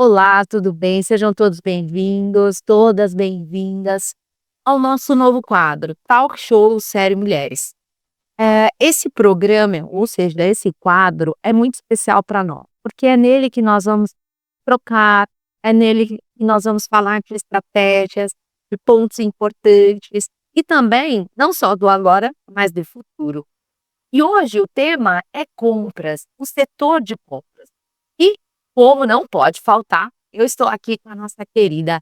Olá, tudo bem? Sejam todos bem-vindos, todas bem-vindas ao nosso novo quadro, Talk Show Série Mulheres. Esse programa, ou seja, esse quadro, é muito especial para nós, porque é nele que nós vamos trocar, é nele que nós vamos falar de estratégias, de pontos importantes e também, não só do agora, mas do futuro. E hoje o tema é compras, o setor de compras. E, como não pode faltar, eu estou aqui com a nossa querida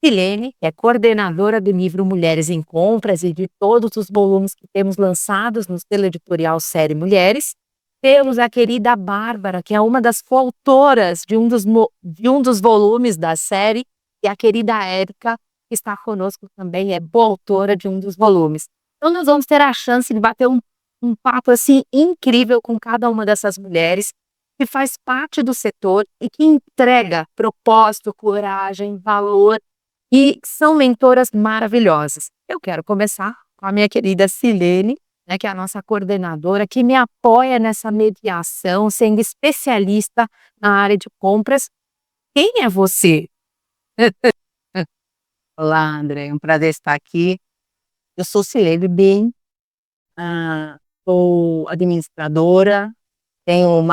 Silene, que é coordenadora do livro Mulheres em Compras e de todos os volumes que temos lançados no selo editorial Série Mulheres. Temos a querida Bárbara, que é uma das coautoras de um dos volumes da série, e a querida Érica, que está conosco também, é coautora de um dos volumes. Então nós vamos ter a chance de bater um papo assim incrível com cada uma dessas mulheres que faz parte do setor e que entrega propósito, coragem, valor e são mentoras maravilhosas. Eu quero começar com a minha querida Silene, né, que é a nossa coordenadora, que me apoia nessa mediação, sendo especialista na área de compras. Quem é você? Olá, André, é um prazer estar aqui. Eu sou Silene Bin, sou administradora, tenho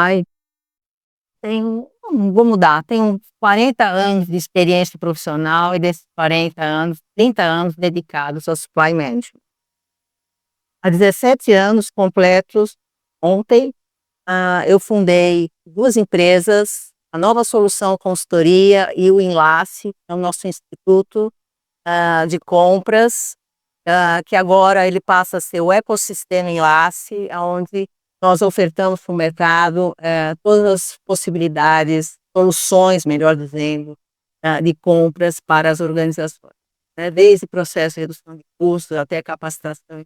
40 anos de experiência profissional e desses 40 anos, 30 anos dedicados ao supply management. Há 17 anos completos, ontem, eu fundei duas empresas, a Nova Solução Consultoria e o Enlace, é o nosso instituto de compras, que agora ele passa a ser o ecossistema Enlace, onde nós ofertamos para o mercado todas as possibilidades, soluções, melhor dizendo, de compras para as organizações, né? Desde processo de redução de custos até capacitação.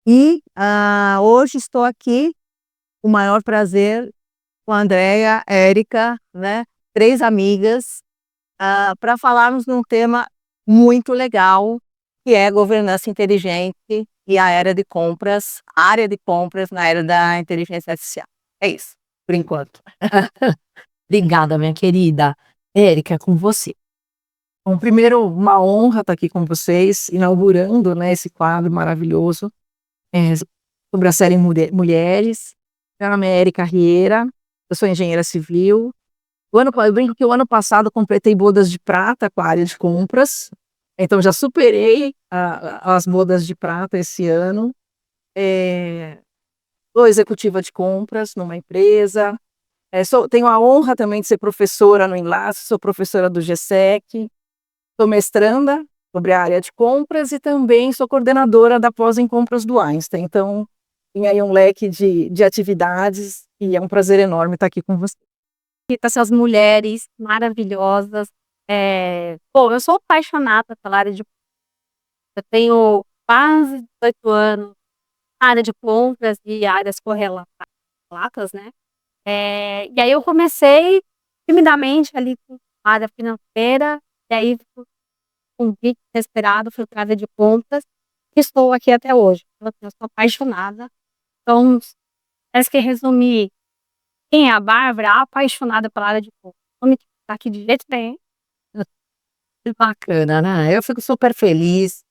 E hoje estou aqui com o maior prazer com a Andréia, Érica, né? 3 amigas, para falarmos de um tema muito legal, que é governança inteligente e a área de compras na era da inteligência artificial. É isso, por enquanto. Obrigada, minha querida. Érica, com você. Bom, primeiro, uma honra estar aqui com vocês, inaugurando, né, esse quadro maravilhoso sobre a série Mulheres. Meu nome é Érica Rieira, eu sou engenheira civil. Eu brinco que o ano passado eu completei bodas de prata com a área de compras, então já superei as bodas de prata esse ano. Sou executiva de compras numa empresa, tenho a honra também de ser professora no Enlace, sou professora do GSEC, sou mestranda sobre a área de compras e também sou coordenadora da pós em compras do Einstein. Então, tem aí um leque de atividades e é um prazer enorme estar aqui com você. Essas mulheres maravilhosas. Bom, eu sou apaixonada pela área de compras. Eu tenho quase 18 anos na área de compras e áreas correlatas, né? E aí eu comecei timidamente ali com a área financeira, e aí um convite inesperado fui para a área de compras e estou aqui até hoje. Eu sou apaixonada. Então, parece que resumir quem é a Bárbara, apaixonada pela área de compras. Não me tá aqui de jeito nenhum. Que bacana, né? Eu fico super feliz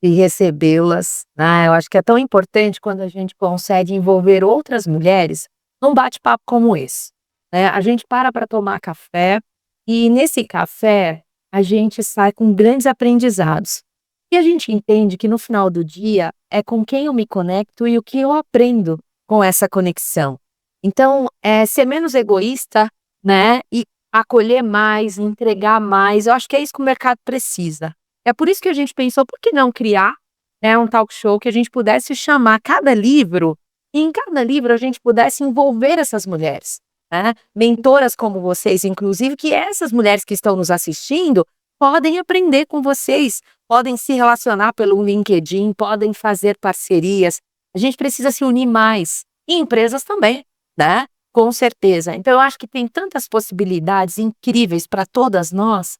de recebê-las, né? Eu acho que é tão importante quando a gente consegue envolver outras mulheres num bate-papo como esse, né? A gente para tomar café e nesse café a gente sai com grandes aprendizados. E a gente entende que no final do dia é com quem eu me conecto e o que eu aprendo com essa conexão. Então, ser menos egoísta, né? E acolher mais, entregar mais, eu acho que é isso que o mercado precisa. É por isso que a gente pensou, por que não criar, né, um talk show que a gente pudesse chamar cada livro, e em cada livro a gente pudesse envolver essas mulheres, né? Mentoras como vocês, inclusive, que essas mulheres que estão nos assistindo podem aprender com vocês, podem se relacionar pelo LinkedIn, podem fazer parcerias. A gente precisa se unir mais, e empresas também, né? Com certeza. Então, eu acho que tem tantas possibilidades incríveis para todas nós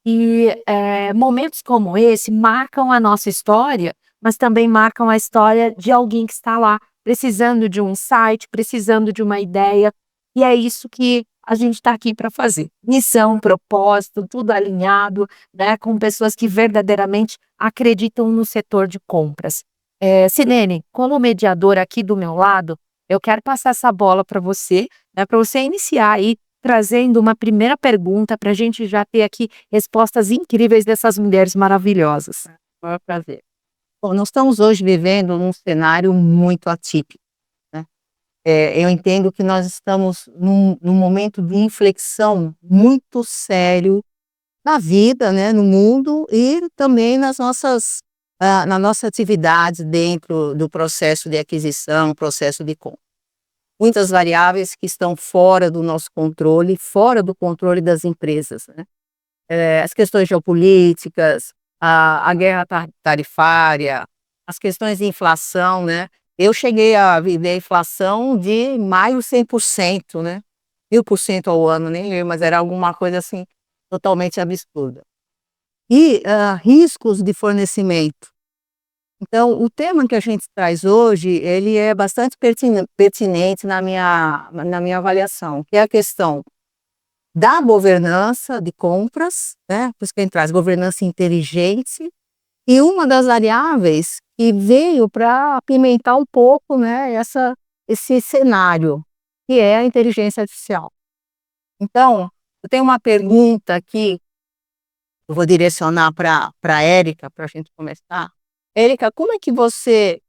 e momentos como esse marcam a nossa história, mas também marcam a história de alguém que está lá precisando de um insight, precisando de uma ideia. E é isso que a gente está aqui para fazer. Missão, propósito, tudo alinhado, né, com pessoas que verdadeiramente acreditam no setor de compras. Silene, como mediadora aqui do meu lado, eu quero passar essa bola para você, né, para você iniciar aí trazendo uma primeira pergunta para a gente já ter aqui respostas incríveis dessas mulheres maravilhosas. Maior prazer. Bom, nós estamos hoje vivendo num cenário muito atípico, né? Eu entendo que nós estamos num momento de inflexão muito sério na vida, né, no mundo e também nas na nossa atividade dentro do processo de aquisição, processo de compra. Muitas variáveis que estão fora do nosso controle, fora do controle das empresas, né? As questões geopolíticas, a guerra tarifária, as questões de inflação, né? Eu cheguei a viver a inflação de maio 100%, né? 1000% ao ano, nem lembro, mas era alguma coisa assim totalmente absurda. E riscos de fornecimento. Então, o tema que a gente traz hoje, ele é bastante pertinente na minha avaliação, que é a questão da governança de compras, né? Por isso que a gente traz governança inteligente, e uma das variáveis que veio para apimentar um pouco, né, esse cenário, que é a inteligência artificial. Então, eu tenho uma pergunta aqui, eu vou direcionar para a Érica, para a gente começar. Érica, como é que você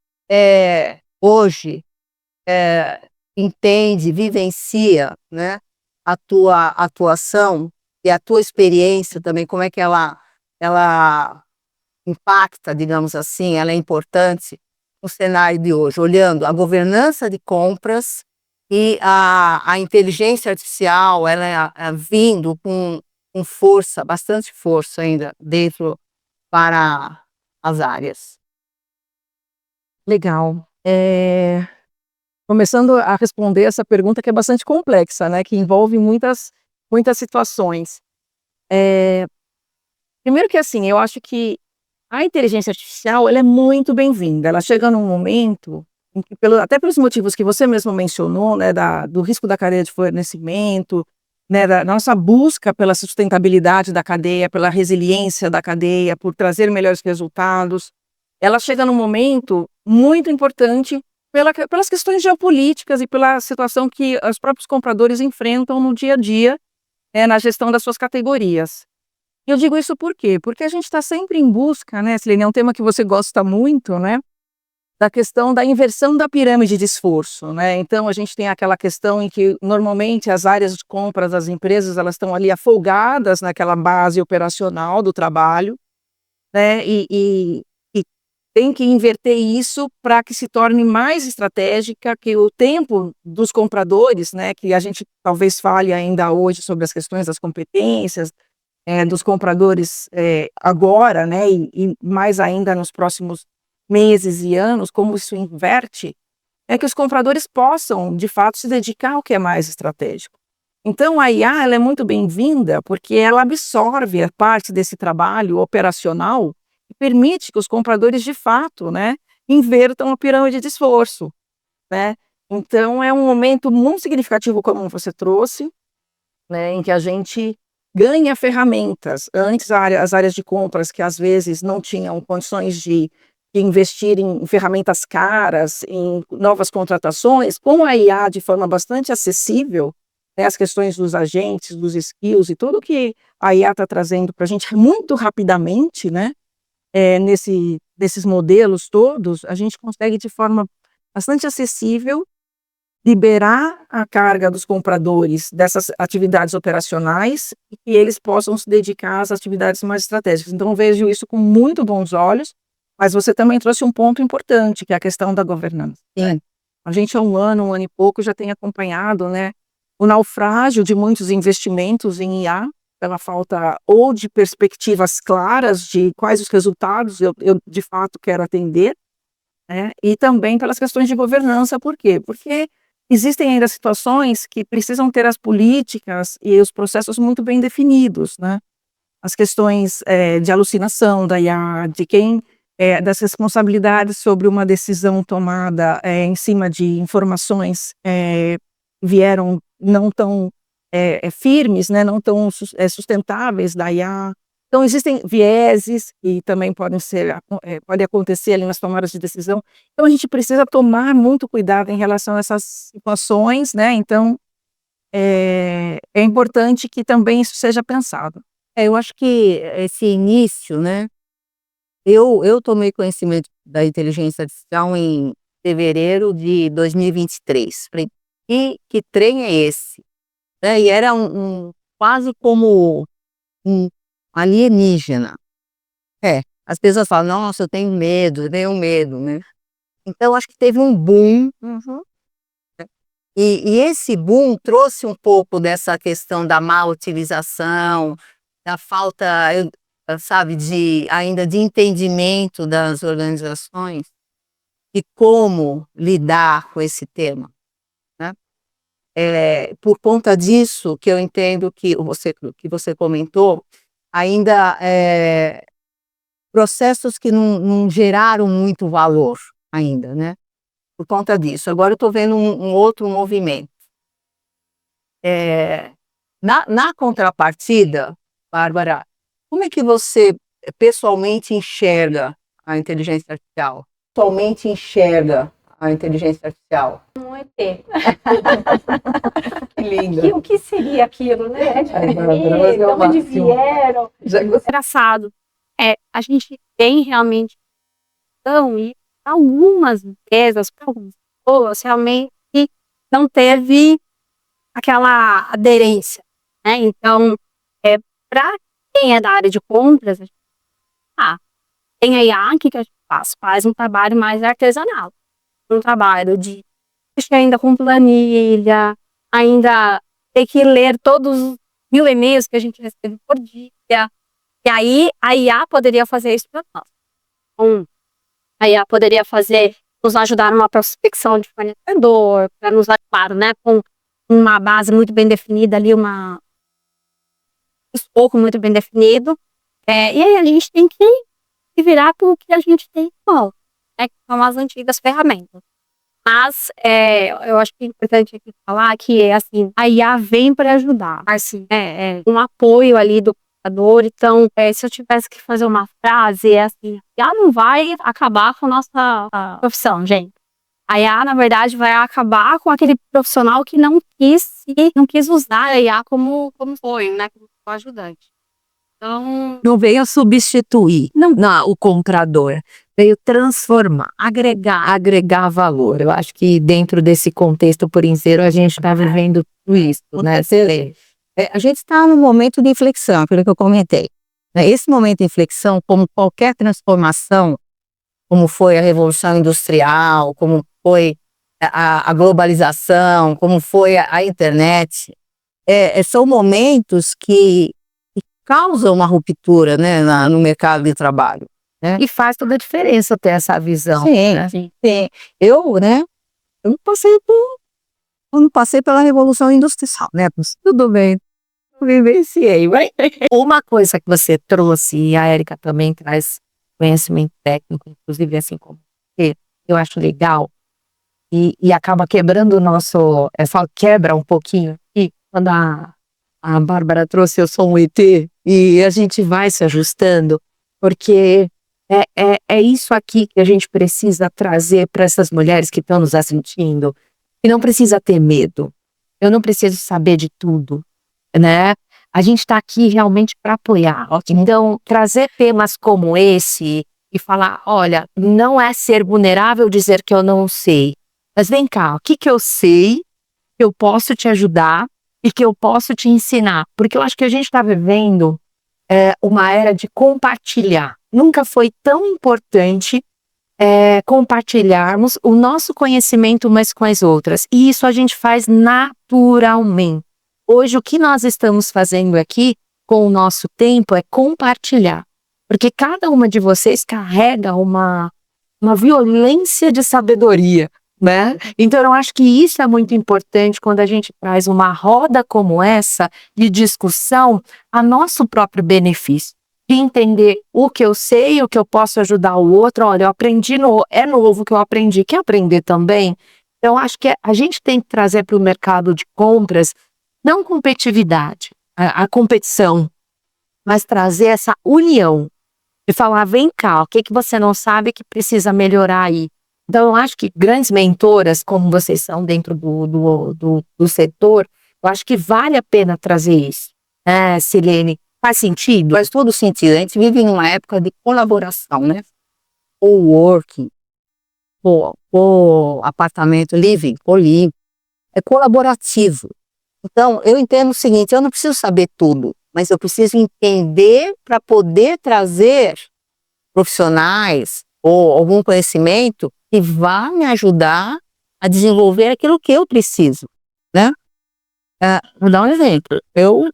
hoje entende, vivencia, né, a tua atuação e a tua experiência também, como é que ela impacta, digamos assim, ela é importante no cenário de hoje, olhando a governança de compras e a inteligência artificial, ela vindo com força, bastante força ainda dentro para as áreas. Legal. Começando a responder essa pergunta que é bastante complexa, né, que envolve muitas situações. Primeiro que assim, eu acho que a inteligência artificial, ela é muito bem-vinda, ela chega num momento em que, até pelos motivos que você mesmo mencionou, né, do risco da cadeia de fornecimento, né, da nossa busca pela sustentabilidade da cadeia, pela resiliência da cadeia, por trazer melhores resultados, ela chega num momento muito importante pelas questões geopolíticas e pela situação que os próprios compradores enfrentam no dia a dia, na gestão das suas categorias. Eu digo isso por quê? Porque a gente está sempre em busca, né, Silene, é um tema que você gosta muito, né, da questão da inversão da pirâmide de esforço, né? Então a gente tem aquela questão em que normalmente as áreas de compras das empresas, elas estão ali afogadas naquela base operacional do trabalho, né, e tem que inverter isso para que se torne mais estratégica, que o tempo dos compradores, né, que a gente talvez fale ainda hoje sobre as questões das competências, dos compradores agora, né, e mais ainda nos próximos meses e anos, como isso inverte, é que os compradores possam, de fato, se dedicar ao que é mais estratégico. Então, a IA, ela é muito bem-vinda porque ela absorve a parte desse trabalho operacional e permite que os compradores, de fato, né, invertam a pirâmide de esforço, né? Então, é um momento muito significativo, como você trouxe, né, em que a gente ganha ferramentas. Antes, as áreas de compras que às vezes não tinham condições de investir em ferramentas caras, em novas contratações, com a IA de forma bastante acessível, né, as questões dos agentes, dos skills e tudo que a IA está trazendo para a gente muito rapidamente, né, nesses modelos todos, a gente consegue de forma bastante acessível liberar a carga dos compradores dessas atividades operacionais e que eles possam se dedicar às atividades mais estratégicas. Então, eu vejo isso com muito bons olhos, mas você também trouxe um ponto importante, que é a questão da governança. Sim. A gente há um ano e pouco já tem acompanhado, né, o naufrágio de muitos investimentos em IA, pela falta ou de perspectivas claras de quais os resultados eu de fato quero atender, né, e também pelas questões de governança. Por quê? Porque existem ainda situações que precisam ter as políticas e os processos muito bem definidos, né? As questões de alucinação da IA, de quem, das responsabilidades sobre uma decisão tomada em cima de informações vieram não tão firmes, né, não tão sustentáveis da IA. Então, existem vieses que também podem acontecer ali nas tomadas de decisão. Então, a gente precisa tomar muito cuidado em relação a essas situações, né? Então, é importante que também isso seja pensado. Eu acho que esse início, né? Eu tomei conhecimento da inteligência artificial em fevereiro de 2023. Falei, que trem é esse? Né? E era quase como um alienígena. As pessoas falam, nossa, eu tenho medo, né? Então, acho que teve um boom. E esse boom trouxe um pouco dessa questão da má utilização, da falta, sabe, ainda de entendimento das organizações de como lidar com esse tema, né? Por conta disso que eu entendo que você comentou, ainda processos que não geraram muito valor ainda, né? Por conta disso. Agora eu estou vendo um outro movimento. Na contrapartida, Bárbara, como é que você pessoalmente enxerga a inteligência artificial? Pessoalmente enxerga a inteligência artificial? Um ET. Que lindo. O que seria aquilo, né? De onde vieram? Engraçado. A gente tem realmente e algumas empresas, algumas pessoas realmente não teve aquela aderência, né? Então, para quem é da área de compras, tem a IA, o que a gente faz? Faz um trabalho mais artesanal, um trabalho de mexer ainda com planilha, ainda ter que ler todos os 1000 e-mails que a gente recebe por dia, e aí a IA poderia fazer isso para nós. Então, a IA poderia nos ajudar numa prospecção de fornecedor, para nos ajudar, né, com uma base muito bem definida ali, um escopo muito bem definido, e aí a gente tem que virar para o que a gente tem igual, né, que são as antigas ferramentas. Mas eu acho que é importante aqui falar que assim, a IA vem para ajudar, assim, um apoio ali do computador. Então, se eu tivesse que fazer uma frase, assim, a IA não vai acabar com a nossa profissão, gente. A IA, na verdade, vai acabar com aquele profissional que não quis usar a IA como foi, né, como ajudante. Então, não veio substituir o comprador, veio transformar, agregar valor. Eu acho que dentro desse contexto por inteiro a gente está vivendo tudo isso, né? A gente está num momento de inflexão, aquilo que eu comentei. Esse momento de inflexão, como qualquer transformação, como foi a Revolução Industrial, como foi a globalização, como foi a internet, são momentos que causam uma ruptura, né, no mercado de trabalho. Né? E faz toda a diferença ter essa visão. Sim, né? Sim. Eu não passei pela Revolução Industrial, né? Tudo bem, vivenciei. Uma coisa que você trouxe, e a Érica também traz conhecimento técnico, inclusive assim como eu acho legal, e acaba quebrando o nosso, quebra um pouquinho, e quando a Bárbara trouxe Eu Sou um ET, e a gente vai se ajustando, porque é isso aqui que a gente precisa trazer para essas mulheres que estão nos assistindo, e não precisa ter medo, eu não preciso saber de tudo, né? A gente está aqui realmente para apoiar. Então, trazer temas como esse e falar, olha, não é ser vulnerável dizer que eu não sei, mas vem cá, o que eu sei, que eu posso te ajudar e que eu posso te ensinar? Porque eu acho que a gente está vivendo uma era de compartilhar. Nunca foi tão importante compartilharmos o nosso conhecimento umas com as outras. E isso a gente faz naturalmente. Hoje, o que nós estamos fazendo aqui com o nosso tempo é compartilhar. Porque cada uma de vocês carrega uma violência de sabedoria, né? Então, eu acho que isso é muito importante quando a gente traz uma roda como essa de discussão a nosso próprio benefício. De entender o que eu sei, o que eu posso ajudar o outro. Olha, eu aprendi, é novo que eu aprendi. Quer aprender também? Então, acho que a gente tem que trazer para o mercado de compras, não competitividade, a competição, mas trazer essa união. De falar, vem cá, o que você não sabe que precisa melhorar aí? Então, eu acho que grandes mentoras, como vocês são dentro do setor, eu acho que vale a pena trazer isso. Silene, faz sentido? Faz todo sentido. A gente vive numa época de colaboração, né? O working, o apartamento living, é colaborativo. Então, eu entendo o seguinte, eu não preciso saber tudo, mas eu preciso entender para poder trazer profissionais ou algum conhecimento que vá me ajudar a desenvolver aquilo que eu preciso, né? Vou dar um exemplo. Eu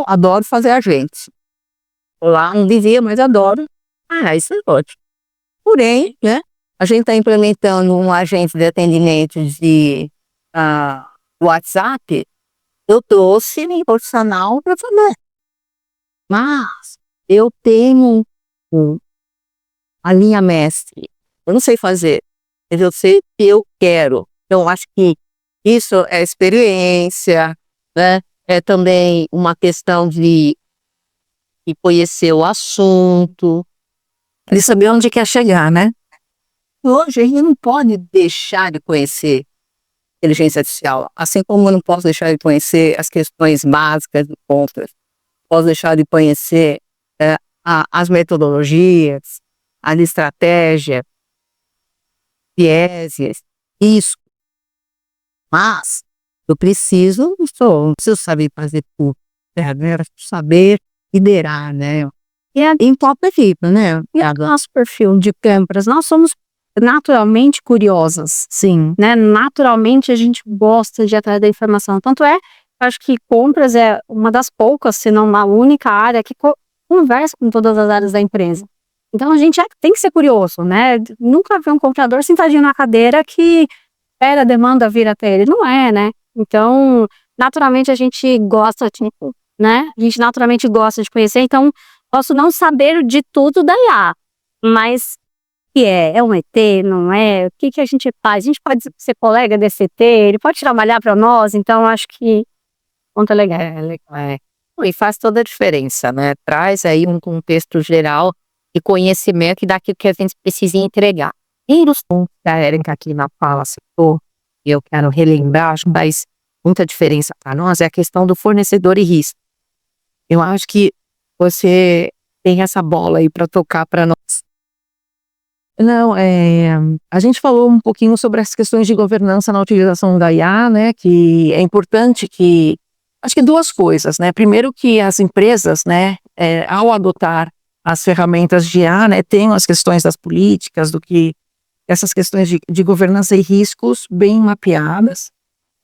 adoro fazer agente. Lá não dizia, mas adoro. Isso é ótimo. Porém, né, a gente está implementando um agente de atendimento de WhatsApp. Eu trouxe um profissional para fazer. Mas eu tenho a linha mestre. Eu não sei fazer, mas eu sei que eu quero. Então, acho que isso é experiência, né? É também uma questão de conhecer o assunto. De saber onde quer chegar, né? Hoje a gente não pode deixar de conhecer inteligência artificial, assim como eu não posso deixar de conhecer as questões básicas de compras, posso deixar de conhecer as metodologias, a estratégia, vieses, risco. Mas eu não preciso saber fazer tudo, né? Eu preciso saber liderar, né? E em própria equipe, né? E o nosso perfil de compras, nós somos naturalmente curiosas, Sim. né? Naturalmente a gente gosta de ir atrás da informação. Tanto é, eu acho que compras é uma das poucas, se não a única área que conversa com todas as áreas da empresa. Então a gente tem que ser curioso, né? Nunca vi um comprador sentadinho na cadeira que espera a demanda vir até ele. Não é, né? Então, naturalmente a gente gosta, né? A gente naturalmente gosta de conhecer, então posso não saber de tudo da IA, mas que é um ET, não é? O que a gente faz? A gente pode ser colega desse ET, ele pode trabalhar para nós, então acho que ponto é legal. E faz toda a diferença, né? Traz aí um contexto geral de conhecimento e daquilo que a gente precisa entregar. E os pontos que a Érica aqui na fala citou, e eu quero relembrar, acho que faz muita diferença para nós, é a questão do fornecedor e risco. Eu acho que você tem essa bola aí para tocar para nós. Não, a gente falou um pouquinho sobre as questões de governança na utilização da IA, né, que é importante que, acho que duas coisas, né, primeiro que as empresas, né, ao adotar as ferramentas de IA, né, tenham as questões das políticas, essas questões de governança e riscos bem mapeadas,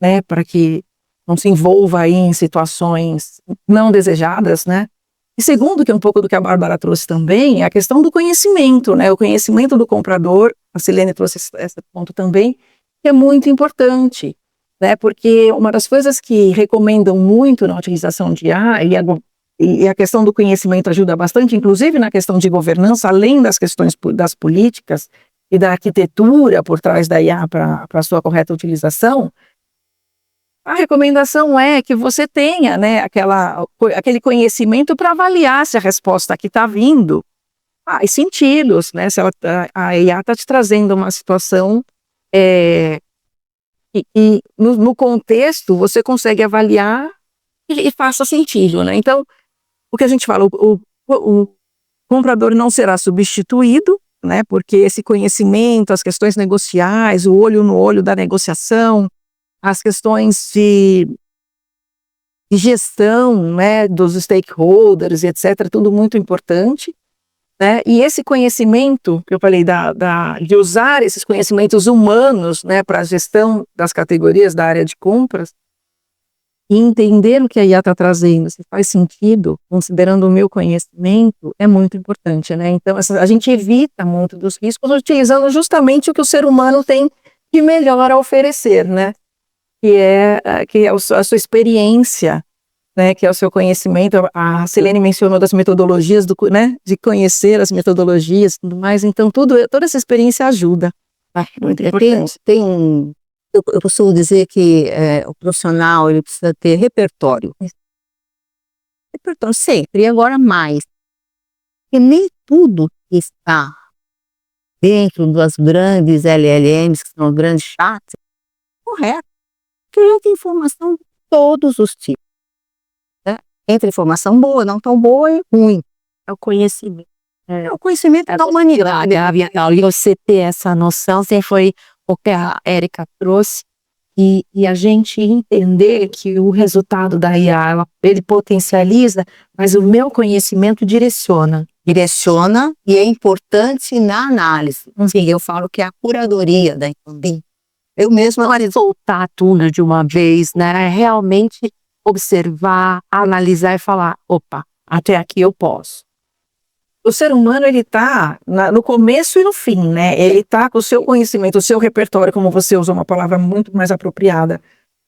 né, para que não se envolva aí em situações não desejadas, né. E segundo, que é um pouco do que a Bárbara trouxe também, é a questão do conhecimento, né? O conhecimento do comprador, a Silene trouxe esse ponto também, que é muito importante, né? Porque uma das coisas que recomendam muito na utilização de IA, e a questão do conhecimento ajuda bastante, inclusive na questão de governança, além das questões das políticas e da arquitetura por trás da IA para a sua correta utilização. A recomendação é que você tenha, né, aquele conhecimento para avaliar se a resposta que está vindo faz sentidos, né, se a IA está te trazendo uma situação e no contexto você consegue avaliar e faça sentido, né? Então, o que a gente fala, o comprador não será substituído, né, porque esse conhecimento, as questões negociais, o olho no olho da negociação, as questões de gestão, né, dos stakeholders, etc., tudo muito importante, né, e esse conhecimento, que eu falei, de usar esses conhecimentos humanos, né, para a gestão das categorias da área de compras, e entender o que a IA está trazendo, se faz sentido, considerando o meu conhecimento, é muito importante, né, então a gente evita muito dos riscos utilizando justamente o que o ser humano tem de melhor a oferecer, né, que é a sua experiência, né, que é o seu conhecimento. A Silene mencionou das metodologias, né, de conhecer as metodologias e tudo mais, então toda essa experiência ajuda. Muito Tem, importante. eu costumo dizer que o profissional ele precisa ter repertório. Repertório sempre, e agora mais. Porque nem tudo que está dentro das grandes LLMs, que são os grandes chats, é correto. Porque a gente tem informação de todos os tipos. Né? Entre informação boa, não tão boa e ruim. É o conhecimento. É o conhecimento da humanidade. E você ter essa noção, sempre foi o que a Érica trouxe, e a gente entender que o resultado da IA, ele potencializa, mas o meu conhecimento direciona. Direciona e é importante na análise. Sim, eu falo que é a curadoria da Infobi. Eu mesma Soltar tudo de uma vez, né? Realmente observar, analisar e falar, opa, até aqui eu posso. O ser humano, ele tá no começo e no fim, né? Ele tá com o seu conhecimento, o seu repertório, como você usou uma palavra muito mais apropriada,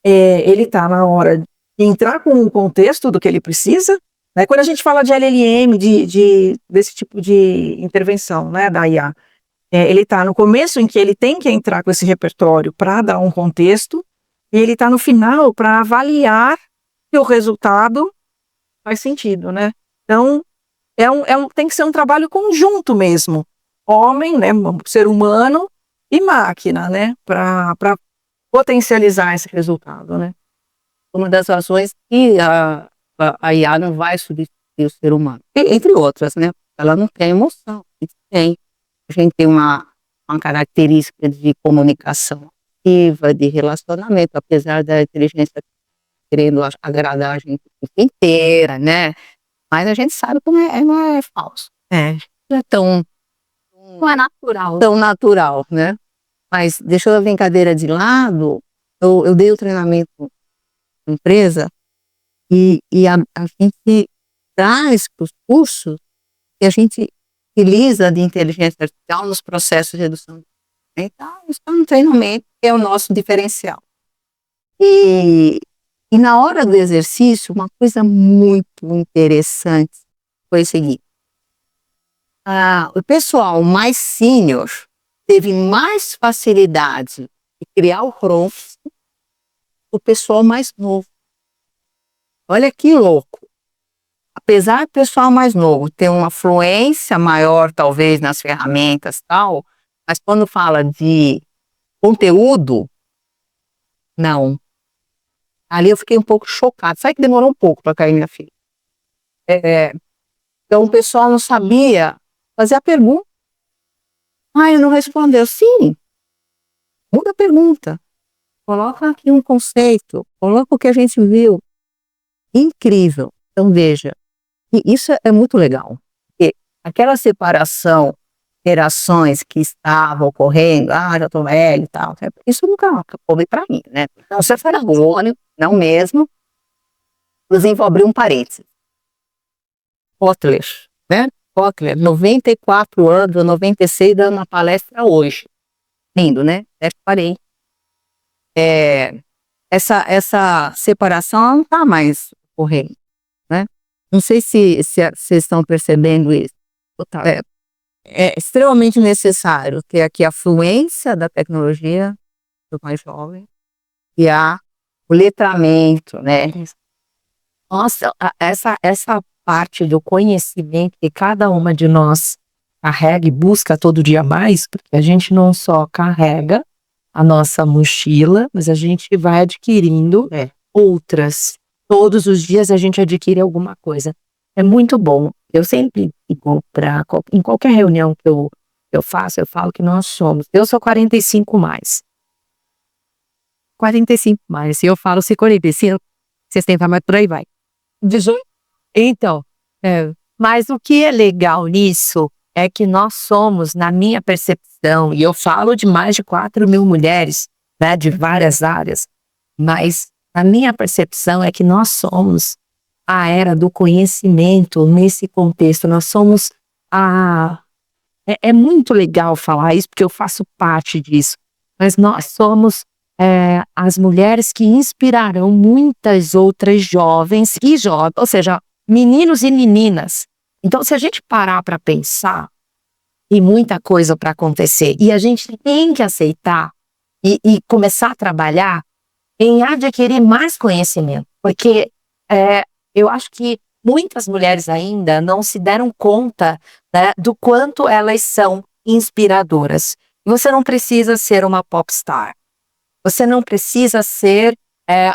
ele tá na hora de entrar com o contexto do que ele precisa, né? Quando a gente fala de LLM, desse tipo de intervenção, né, da IA, ele tá no começo em que ele tem que entrar com esse repertório para dar um contexto, e ele tá no final para avaliar se o resultado faz sentido, né? Então, tem que ser um trabalho conjunto mesmo. Homem, né, ser humano e máquina, né, para potencializar esse resultado, né. uma das razões que a IA não vai substituir o ser humano. Entre outras, né? Ela não tem emoção. A gente tem uma característica de comunicação ativa, de relacionamento, apesar da inteligência querendo agradar a gente a vida inteira, né? Mas a gente sabe que não é falso. Não é Não é natural. tão natural, né? Mas deixando a brincadeira de lado, eu dei o treinamento na empresa e a gente traz para os cursos que a gente utiliza de inteligência artificial nos processos de redução de então, isso é um treinamento que é o nosso diferencial. E na hora do exercício, uma coisa muito interessante foi o seguinte: o pessoal mais sênior teve mais facilidade de criar o prompt do que o pessoal mais novo. Olha que louco. Apesar do pessoal mais novo ter uma fluência maior, talvez, nas ferramentas e tal, mas quando fala de conteúdo, não. Ali eu fiquei um pouco chocada. Sabe que demorou um pouco para cair minha filha? Então o pessoal não sabia fazer a pergunta. Ele não respondeu. Sim, muda a pergunta. Coloca aqui um conceito. Coloca o que a gente viu. Incrível. Então veja, e isso é muito legal. Porque aquela separação de gerações que estava ocorrendo, já estou velho e tal, isso nunca coube para mim, né? Então, você foi não mesmo. Inclusive, vou abrir um parênteses. Kotler, né? Kotler, 94 anos, 96, dando uma palestra hoje. Lindo, né? Parei. Essa separação não está mais ocorrendo, né? Não sei se vocês estão percebendo isso. É extremamente necessário ter aqui a fluência da tecnologia do mais jovem e o letramento, né? Nossa, essa parte do conhecimento que cada uma de nós carrega e busca todo dia mais, porque a gente não só carrega a nossa mochila, mas a gente vai adquirindo outras. Todos os dias a gente adquire alguma coisa. É muito bom. Eu sempre digo em qualquer reunião que eu faço, eu falo que nós somos. Eu sou 45 mais. 45 mais. Se eu falo se 45, 60 mais, por aí vai. 18. Então, mas o que é legal nisso é que nós somos, na minha percepção, e eu falo de mais de 4.000 mulheres, né, de várias áreas, mas a minha percepção é que nós somos a era do conhecimento nesse contexto. Nós somos é muito legal falar isso, porque eu faço parte disso, mas nós somos as mulheres que inspirarão muitas outras jovens ou seja, meninos e meninas. Então, se a gente parar para pensar, e muita coisa para acontecer. E a gente tem que aceitar e começar a trabalhar em adquirir mais conhecimento, porque eu acho que muitas mulheres ainda não se deram conta, né, do quanto elas são inspiradoras. Você não precisa ser uma popstar, você não precisa ser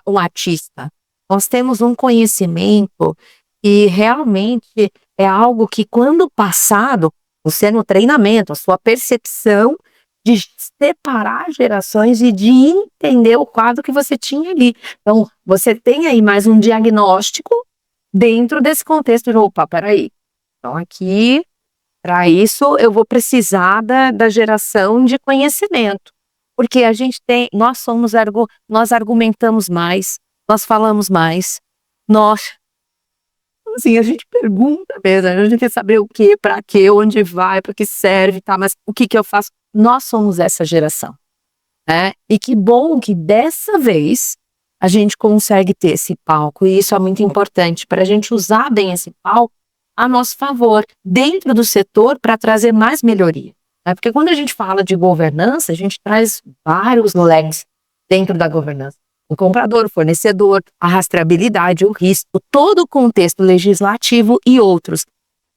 um artista. Nós temos um conhecimento e realmente é algo que, quando passado, você no treinamento, a sua percepção de separar gerações e de entender o quadro que você tinha ali. Então, você tem aí mais um diagnóstico dentro desse contexto de, opa, peraí. Então, aqui, para isso, eu vou precisar da geração de conhecimento. Porque a gente tem, nós argumentamos mais, nós falamos mais, assim, a gente pergunta mesmo, a gente quer saber o que, para quê, onde vai, para que serve, tá? Mas o que eu faço? Nós somos essa geração, né? E que bom que dessa vez a gente consegue ter esse palco, e isso é muito importante para a gente usar bem esse palco a nosso favor, dentro do setor, para trazer mais melhoria, né? Porque quando a gente fala de governança, a gente traz vários leques dentro da governança. O comprador, o fornecedor, a rastreabilidade, o risco, todo o contexto legislativo e outros.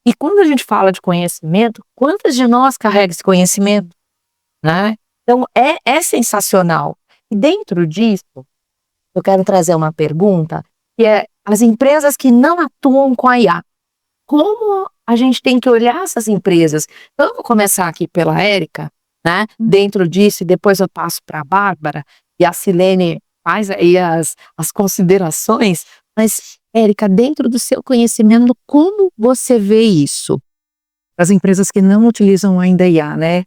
E quando a gente fala de conhecimento, quantas de nós carrega esse conhecimento, né? Então, é sensacional. E dentro disso, eu quero trazer uma pergunta, que é as empresas que não atuam com a IA. Como a gente tem que olhar essas empresas? Então, eu vou começar aqui pela Érica, né? Dentro disso, e depois eu passo para a Bárbara, e a Silene faz aí as considerações, mas, Érica, dentro do seu conhecimento, como você vê isso? As empresas que não utilizam ainda IA, né?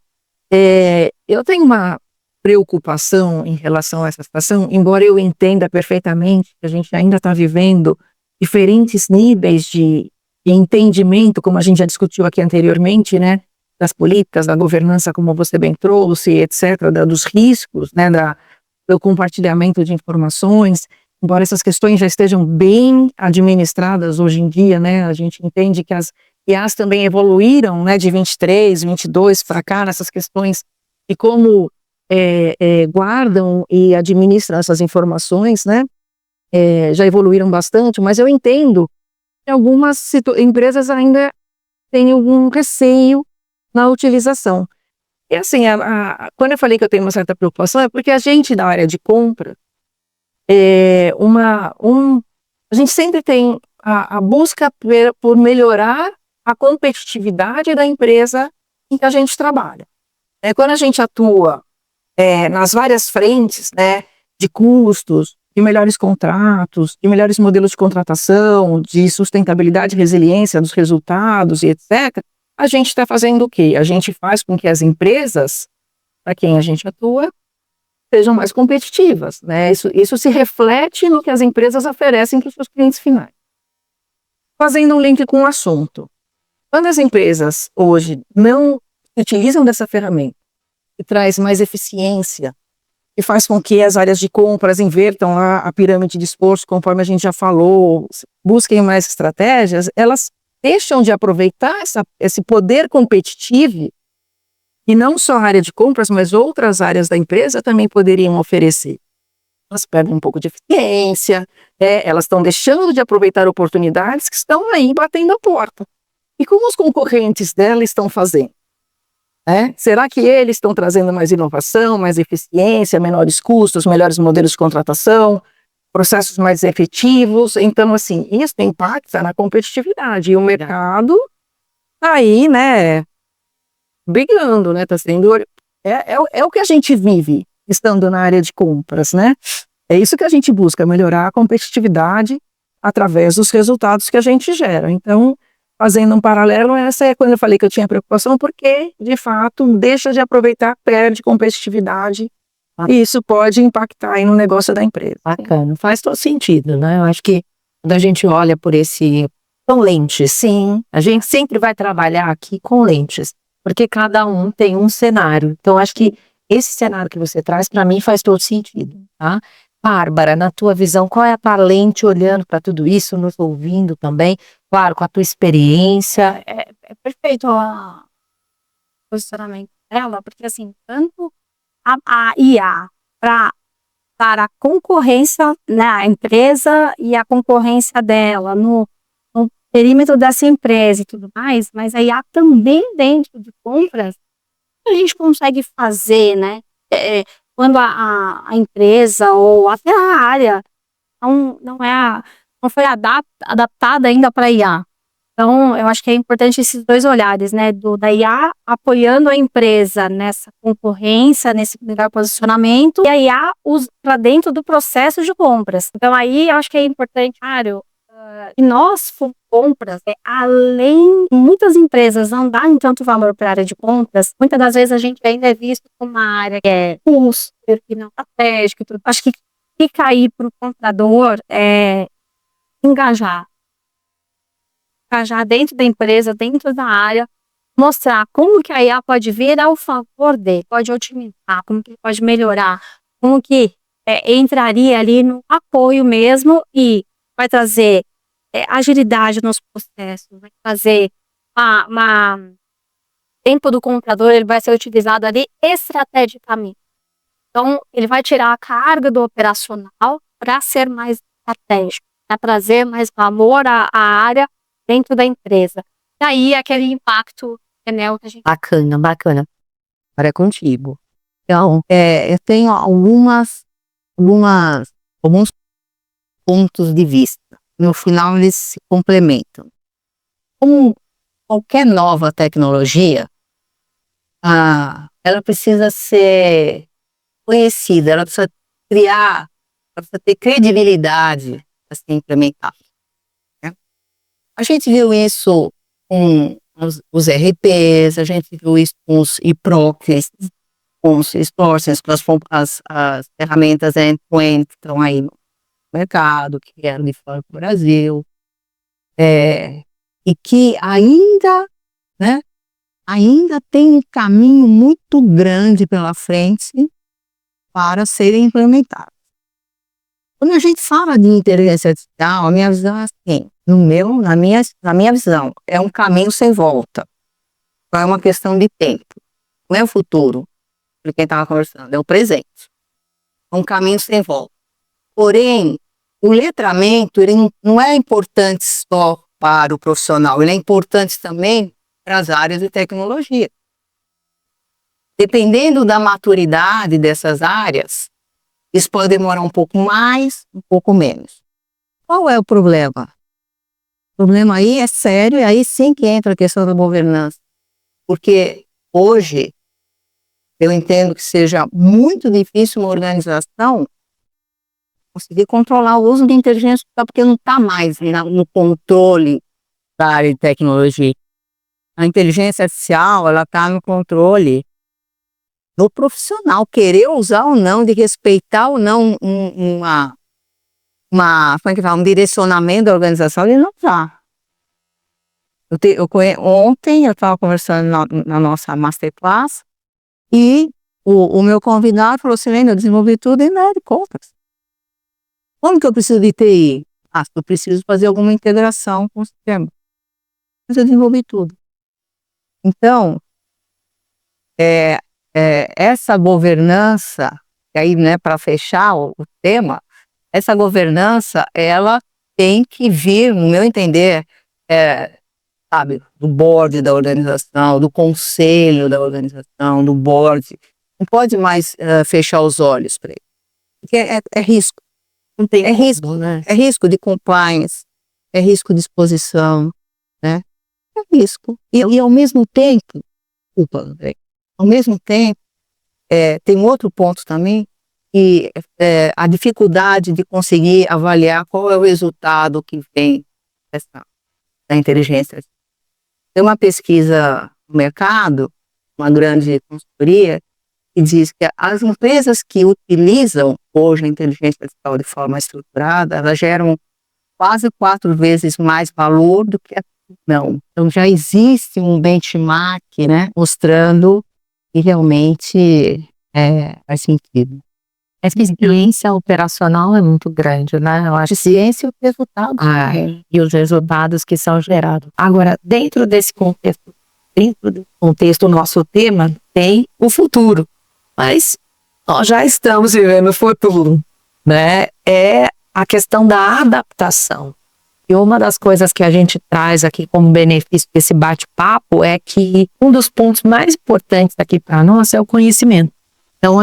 Eu tenho uma preocupação em relação a essa situação, embora eu entenda perfeitamente que a gente ainda está vivendo diferentes níveis de entendimento, como a gente já discutiu aqui anteriormente, né? Das políticas, da governança, como você bem trouxe, etc., dos riscos, né? Do compartilhamento de informações, embora essas questões já estejam bem administradas hoje em dia, né? A gente entende que as IAs também evoluíram, né, de 23, 22 para cá, nessas questões, e como guardam e administram essas informações, né? Já evoluíram bastante, mas eu entendo que algumas empresas ainda têm algum receio na utilização. E assim, quando eu falei que eu tenho uma certa preocupação, é porque a gente, na área de compra, a gente sempre tem a busca por melhorar a competitividade da empresa em que a gente trabalha. Quando a gente atua nas várias frentes, né, de custos, de melhores contratos, de melhores modelos de contratação, de sustentabilidade e resiliência dos resultados e etc., a gente está fazendo o quê? A gente faz com que as empresas, para quem a gente atua, sejam mais competitivas, né? Isso se reflete no que as empresas oferecem para os seus clientes finais. Fazendo um link com o assunto. Quando as empresas hoje não utilizam dessa ferramenta, que traz mais eficiência, que faz com que as áreas de compras invertam lá a pirâmide de esforço, conforme a gente já falou, busquem mais estratégias, elas deixam de aproveitar esse poder competitivo, e não só a área de compras, mas outras áreas da empresa também poderiam oferecer. Elas perdem um pouco de eficiência, elas estão deixando de aproveitar oportunidades que estão aí batendo a porta. E como os concorrentes dela estão fazendo? Será que eles estão trazendo mais inovação, mais eficiência, menores custos, melhores modelos de contratação, processos mais efetivos? Então, assim, isso impacta na competitividade. E o mercado tá aí, né, brigando, né, tá sendo... É o que a gente vive estando na área de compras, né? É isso que a gente busca, melhorar a competitividade através dos resultados que a gente gera. Então, fazendo um paralelo, essa é quando eu falei que eu tinha preocupação, porque, de fato, deixa de aproveitar, perde competitividade, e isso pode impactar aí no negócio da empresa. Bacana, faz todo sentido, né? Eu acho que quando a gente olha por com lentes, sim, a gente sempre vai trabalhar aqui com lentes, porque cada um tem um cenário. Então, acho que esse cenário que você traz, para mim, faz todo sentido, tá? Bárbara, na tua visão, qual é a tua lente olhando para tudo isso, nos ouvindo também? Claro, com a tua experiência. É perfeito posicionamento dela, porque assim, tanto a IA para a concorrência, né, a empresa e a concorrência dela no perímetro dessa empresa e tudo mais, mas a IA também dentro de compras, a gente consegue fazer, né, quando a empresa ou até a área não foi adaptada ainda para IA. Então, eu acho que é importante esses dois olhares, né, da IA apoiando a empresa nessa concorrência, nesse melhor posicionamento, e a IA para dentro do processo de compras. Então, aí, eu acho que é importante, claro, que nós, compras, além de muitas empresas não darem tanto valor para a área de compras, muitas das vezes a gente ainda é visto como uma área que é custo, que não é estratégico e tudo. Acho que fica aí para o comprador engajar dentro da empresa, dentro da área, mostrar como que a IA pode vir ao favor dele, pode otimizar, como que ele pode melhorar, como que entraria ali no apoio mesmo e vai trazer agilidade nos processos, vai fazer tempo do comprador, ele vai ser utilizado ali estrategicamente. Então, ele vai tirar a carga do operacional para ser mais estratégico, para trazer mais valor à área dentro da empresa. E aí, aquele impacto, né, que a gente... Bacana. Agora é contigo. Então, eu tenho alguns pontos de vista. No final, eles se complementam. Como qualquer nova tecnologia, ela precisa ser conhecida, ela precisa criar, ela precisa ter credibilidade para ser implementada. A gente viu isso com os RPs, a gente viu isso com os e-proxies, com os sources, com as ferramentas end-to-end que estão aí no mercado, que vieram de fora do Brasil, e que ainda tem um caminho muito grande pela frente para serem implementados. Quando a gente fala de inteligência artificial, a minha visão é assim, na minha visão, é um caminho sem volta. É uma questão de tempo. Não é o futuro, de quem estava conversando, é o presente. É um caminho sem volta. Porém, o letramento ele não é importante só para o profissional, ele é importante também para as áreas de tecnologia. Dependendo da maturidade dessas áreas, isso pode demorar um pouco mais, um pouco menos. Qual é o problema? O problema aí é sério, e aí sim que entra a questão da governança. Porque hoje, eu entendo que seja muito difícil uma organização conseguir controlar o uso de inteligência artificial, porque não está mais no controle da área de tecnologia. A inteligência artificial, ela está no controle do profissional, querer usar ou não, de respeitar ou não como é que fala, um direcionamento da organização, ele não está. Ontem eu estava conversando na nossa masterclass e o meu convidado falou assim, eu desenvolvi tudo em área de compras. Como que eu preciso de TI? Eu preciso fazer alguma integração com o sistema. Mas eu desenvolvi tudo. Então, essa governança, aí, né, para fechar o tema, essa governança, ela tem que vir, no meu entender, sabe, do board da organização, do conselho da organização, do board. Não pode mais fechar os olhos para ele. Porque é risco. Não tem risco, né? É risco de compliance, é risco de exposição, né? É risco. E ao mesmo tempo, ao mesmo tempo, tem outro ponto também, que a dificuldade de conseguir avaliar qual é o resultado que vem da inteligência. Tem uma pesquisa no mercado, uma grande consultoria, que diz que as empresas que utilizam hoje a inteligência artificial de forma estruturada, elas geram quase 4 vezes mais valor do que não. Então já existe um benchmark, né, mostrando que realmente faz sentido. Essa experiência operacional é muito grande, né? Eu acho Ciência e o resultado. e os resultados que são gerados. Agora, dentro desse contexto dentro do contexto do nosso tema, tem o futuro. Mas nós já estamos vivendo o futuro, né? É a questão da adaptação. E uma das coisas que a gente traz aqui como benefício desse bate-papo é que um dos pontos mais importantes aqui para nós é o conhecimento. Então,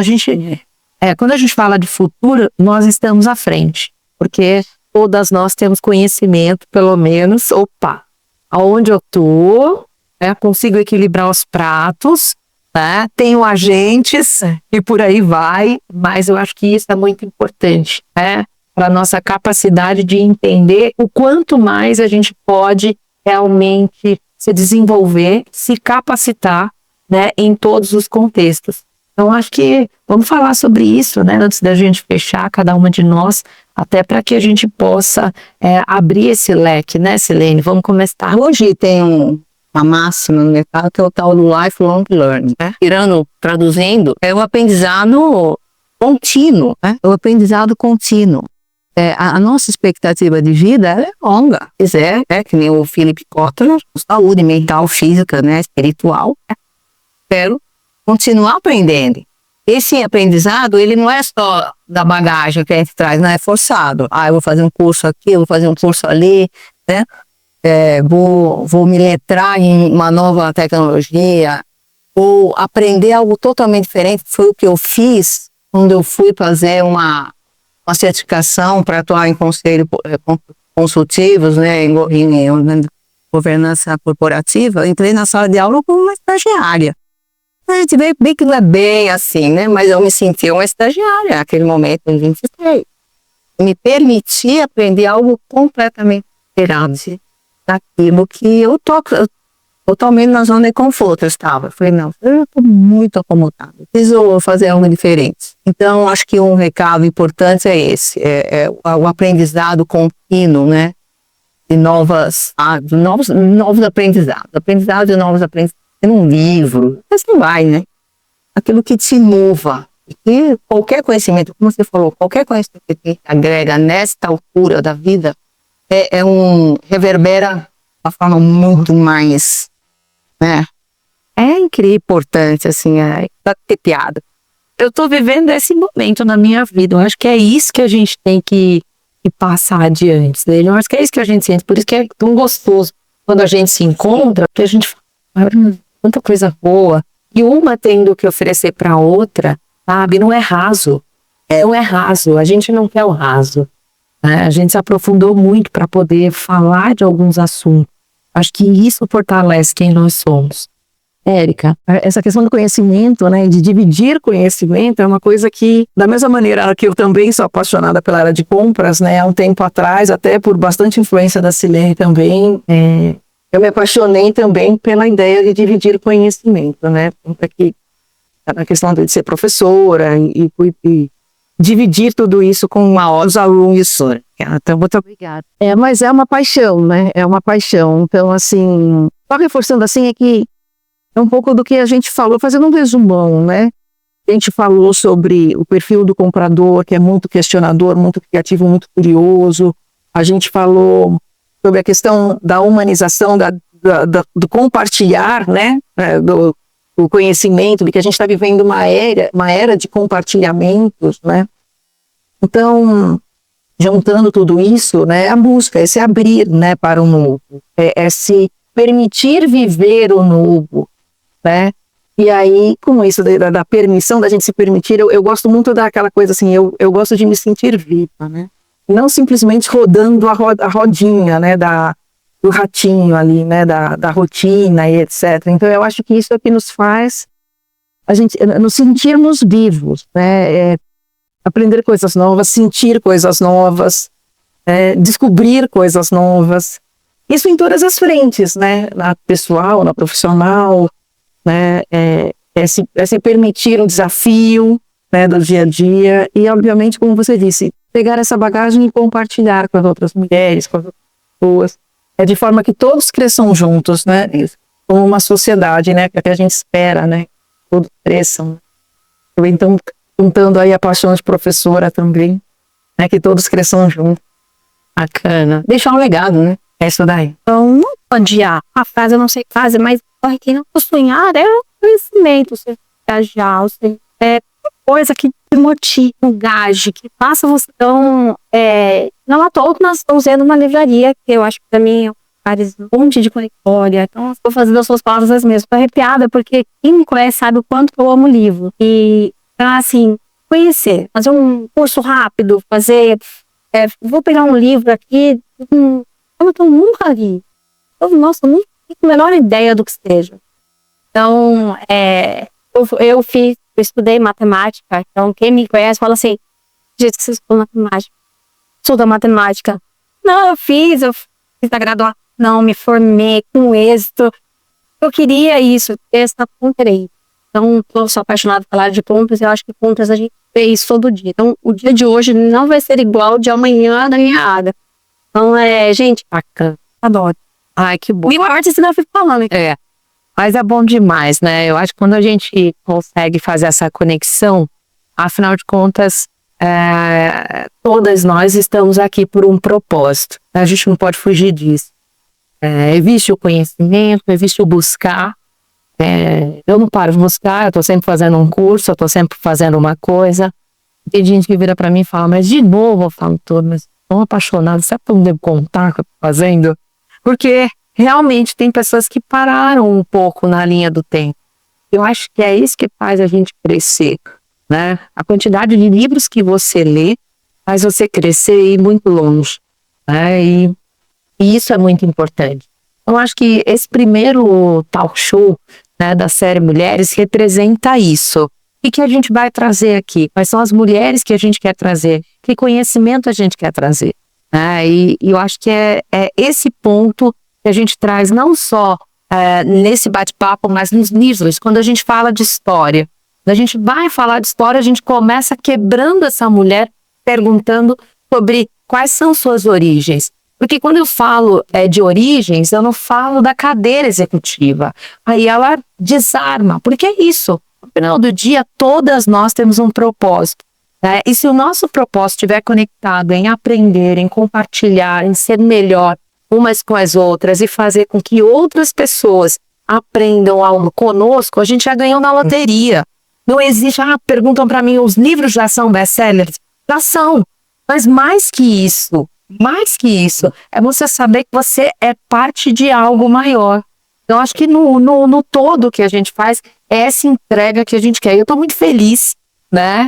quando a gente fala de futuro, nós estamos à frente, porque todas nós temos conhecimento, pelo menos, aonde eu estou, consigo equilibrar os pratos, né? Tenho agentes e por aí vai, mas eu acho que isso é muito importante, né? Para a nossa capacidade de entender o quanto mais a gente pode realmente se desenvolver, se capacitar, né, em todos os contextos. Então, acho que vamos falar sobre isso, né, antes da gente fechar, cada uma de nós, até para que a gente possa abrir esse leque, né, Silene? Vamos começar. Hoje tem uma máxima no mercado que é o tal do lifelong learning, né? Traduzindo, é o aprendizado contínuo, né? O aprendizado contínuo. A nossa expectativa de vida é longa. Que nem o Philip Kotler, saúde mental, física, né, espiritual. Quero continuar aprendendo. Esse aprendizado, ele não é só da bagagem que a gente traz, não é forçado. Eu vou fazer um curso aqui, eu vou fazer um curso ali, né? Vou me letrar em uma nova tecnologia, vou aprender algo totalmente diferente. Foi o que eu fiz quando eu fui fazer uma certificação para atuar em conselhos consultivos, né, em governança corporativa. Entrei na sala de aula como uma estagiária. A gente vê bem que não é bem assim, né, mas eu me senti uma estagiária naquele momento, em 23. Me permiti aprender algo completamente diferente daquilo que eu tô totalmente na zona de conforto. Eu falei, não, eu estou muito acomodada, preciso fazer algo diferente. Então, acho que um recado importante é esse, o aprendizado contínuo, né, de novos aprendizados de novos aprendizados, um livro, mas não vai, né, aquilo que te mova, e qualquer conhecimento, como você falou, qualquer conhecimento que agrega nesta altura da vida, reverbera de uma forma muito mais, né, incrível, importante, assim, tá ter piada. Eu tô vivendo esse momento na minha vida, eu acho que é isso que a gente tem que passar adiante, né? Eu acho que é isso que a gente sente, por isso que é tão gostoso quando a gente se encontra, porque a gente fala, quanta coisa boa, e uma tendo que oferecer para outra, sabe, não é raso, não é raso, a gente não quer o raso, né? A gente se aprofundou muito para poder falar de alguns assuntos. Acho que isso fortalece quem nós somos. Érica, essa questão do conhecimento, né, de dividir conhecimento é uma coisa que, da mesma maneira que eu também sou apaixonada pela área de compras, né, há um tempo atrás, até por bastante influência da Silene também, eu me apaixonei também pela ideia de dividir conhecimento, né, aqui, na questão de ser professora e dividir tudo isso com os alunos. Então, muito obrigada. Mas é uma paixão, né? É uma paixão. Então, assim, só reforçando assim, é que é um pouco do que a gente falou, fazendo um resumão, né? A gente falou sobre o perfil do comprador, que é muito questionador, muito criativo, muito curioso. A gente falou sobre a questão da humanização, do compartilhar, né? Do conhecimento, de que a gente está vivendo uma era de compartilhamentos, né? Então, juntando tudo isso, né, a busca, é se abrir, né, para o novo, é se permitir viver o novo, né? E aí, com isso da permissão, da gente se permitir, eu gosto muito daquela coisa assim, eu gosto de me sentir viva, né? Não simplesmente rodando a rodinha, né, do ratinho ali, né, da rotina e etc. Então, eu acho que isso é o que nos faz nos sentirmos vivos, né? Aprender coisas novas, sentir coisas novas, descobrir coisas novas. Isso em todas as frentes, né? Na pessoal, na profissional, né? Se permitir um desafio, né, do dia a dia e, obviamente, como você disse, pegar essa bagagem e compartilhar com as outras mulheres, com as outras pessoas, de forma que todos cresçam juntos, né? Como uma sociedade, né? Que a gente espera, né? Todos cresçam. Então, juntando aí a paixão de professora também, né? Que todos cresçam juntos. Bacana. Deixar um legado, né? É isso daí. Então, não adiar. A frase eu não sei fazer, mas quem não sonhar é o conhecimento. Você viajar, você coisa que te motive, engaje, que faça você. Então, não à toa que nós estamos vendo uma livraria, que eu acho que pra mim faz um monte de conectória. Então, estou fazendo as suas palavras as mesmas. Estou arrepiada, porque quem me conhece sabe o quanto eu amo livro. E, assim, conhecer, fazer um curso rápido, vou pegar um livro aqui, eu nunca li. Nossa, eu não tenho a menor ideia do que seja. Então, eu estudei matemática, então quem me conhece fala assim, gente, você estudou matemática? Estuda matemática? Não, eu fiz a graduação, me formei com êxito. Eu queria isso, ter essa ponta aí. Então, eu sou apaixonada pela área de contas, e eu acho que contas a gente vê isso todo dia. Então, o dia de hoje não vai ser igual ao de amanhã da minha área. Então, gente, bacana, adoro. Ai, que bom. E o arte você não fica falando. Mas é bom demais, né? Eu acho que quando a gente consegue fazer essa conexão, afinal de contas, todas nós estamos aqui por um propósito. A gente não pode fugir disso. Existe o conhecimento, existe o buscar. Eu não paro de buscar, eu tô sempre fazendo um curso, eu tô sempre fazendo uma coisa. Tem gente que vira pra mim e fala, mas de novo eu falo todo, mas tô apaixonado, sabe que eu não devo contar o que eu tô fazendo? Porque realmente tem pessoas que pararam um pouco na linha do tempo. Eu acho que é isso que faz a gente crescer, né? A quantidade de livros que você lê faz você crescer e ir muito longe, né? E isso é muito importante. Eu acho que esse primeiro talk show, né, da série Mulheres representa isso. O que a gente vai trazer aqui? Quais são as mulheres que a gente quer trazer? Que conhecimento a gente quer trazer? E eu acho que é esse ponto que a gente traz não só nesse bate-papo, mas nos livros. Quando a gente fala de história, quando a gente vai falar de história, a gente começa quebrando essa mulher, perguntando sobre quais são suas origens. Porque quando eu falo de origens, eu não falo da cadeira executiva. Aí ela desarma, porque é isso. No final do dia, todas nós temos um propósito. E se o nosso propósito estiver conectado em aprender, em compartilhar, em ser melhor umas com as outras e fazer com que outras pessoas aprendam algo conosco, a gente já ganhou na loteria. Não existe, perguntam para mim, os livros já são best-sellers? Já são. Mas mais que isso, é você saber que você é parte de algo maior. Então, acho que no todo que a gente faz, é essa entrega que a gente quer. Eu estou muito feliz, né?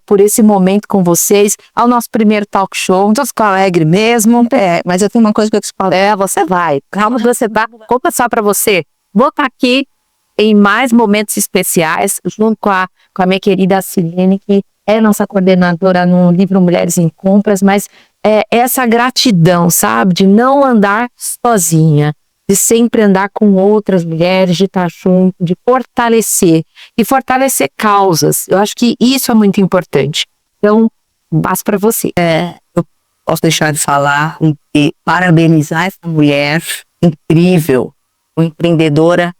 Por esse momento com vocês, ao nosso primeiro talk show. Então, fico alegre mesmo. Mas eu tenho uma coisa que eu te falo. Você vai. Calma que você vai. Vou passar para você. Vou estar aqui em mais momentos especiais, junto com a minha querida Silene, que é nossa coordenadora no livro Mulheres em Compras, mas essa gratidão, sabe? De não andar sozinha, de sempre andar com outras mulheres, de estar junto, de fortalecer, e fortalecer causas. Eu acho que isso é muito importante. Então, passo para você. Eu posso deixar de falar e parabenizar essa mulher incrível, uma empreendedora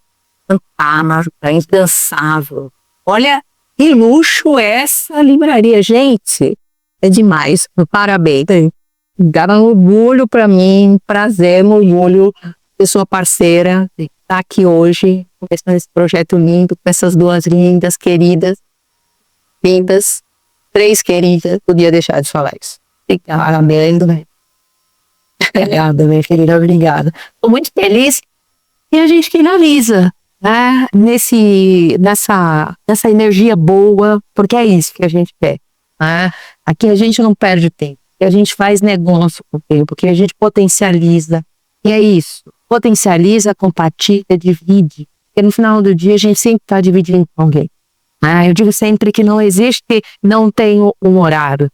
fantástica, incansável. Olha que luxo essa livraria, gente. É demais. Parabéns. Dá um orgulho para mim, prazer, um orgulho de sua parceira, de estar aqui hoje, começando esse projeto lindo, com essas duas lindas, queridas, três queridas, podia deixar de falar isso. Parabéns, né? Obrigada, minha querida, obrigada. Estou muito feliz e a gente finaliza, né? Nessa energia boa, porque é isso que a gente quer. Né? Aqui a gente não perde tempo, a gente faz negócio com o tempo, porque a gente potencializa. E é isso, potencializa, compartilha, divide. Porque no final do dia a gente sempre está dividindo com alguém. Eu digo sempre que não existe, não tem um horário.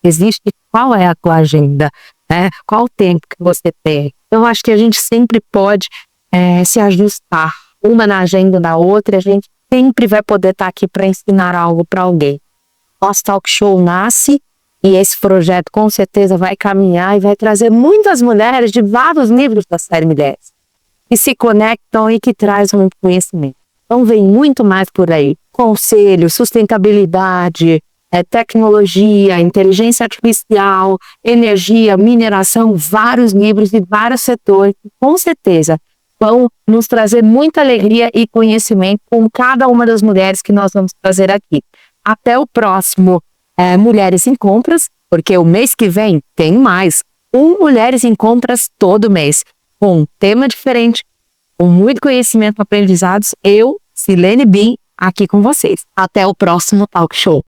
Existe qual é a tua agenda, né? Qual o tempo que você tem. Então eu acho que a gente sempre pode se ajustar uma na agenda da outra, e a gente sempre vai poder estar aqui para ensinar algo para alguém. Nosso talk show nasce e esse projeto com certeza vai caminhar e vai trazer muitas mulheres de vários livros da série Mulheres que se conectam e que trazem muito conhecimento. Então vem muito mais por aí. Conselho, sustentabilidade, tecnologia, inteligência artificial, energia, mineração, vários livros de vários setores, que com certeza vão nos trazer muita alegria e conhecimento com cada uma das mulheres que nós vamos trazer aqui. Até o próximo Mulheres em Compras, porque o mês que vem tem mais Mulheres em Compras todo mês, com um tema diferente, com muito conhecimento, aprendizados. Eu, Silene Bin, aqui com vocês. Até o próximo Talk Show.